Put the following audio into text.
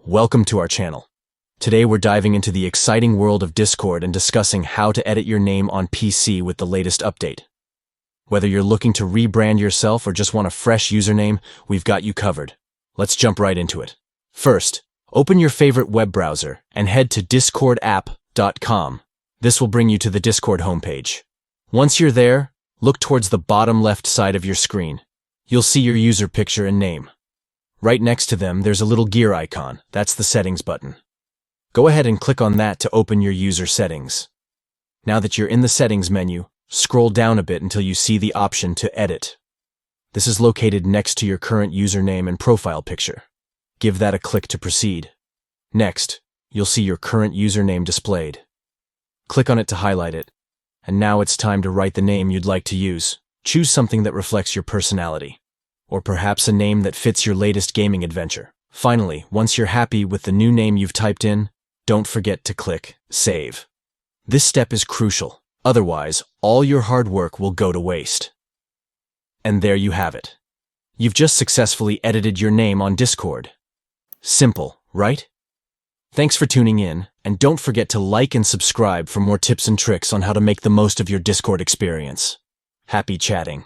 Welcome to our channel. Today we're diving into the exciting world of Discord and discussing how to edit your name on PC with the latest update. Whether you're looking to rebrand yourself or just want a fresh username, we've got you covered. Let's jump right into it. First, open your favorite web browser and head to discordapp.com. This will bring you to the Discord homepage. Once you're there, look towards the bottom left side of your screen. You'll see your user picture and name. Right next to them, there's a little gear icon. That's the settings button. Go ahead and click on that to open your user settings. Now that you're in the settings menu, scroll down a bit until you see the option to edit. This is located next to your current username and profile picture. Give that a click to proceed. Next, you'll see your current username displayed. Click on it to highlight it. And now it's time to write the name you'd like to use. Choose something that reflects your personality, or perhaps a name that fits your latest gaming adventure. Finally, once you're happy with the new name you've typed in, don't forget to click Save. This step is crucial. Otherwise, all your hard work will go to waste. And there you have it. You've just successfully edited your name on Discord. Simple, right? Thanks for tuning in, and don't forget to like and subscribe for more tips and tricks on how to make the most of your Discord experience. Happy chatting.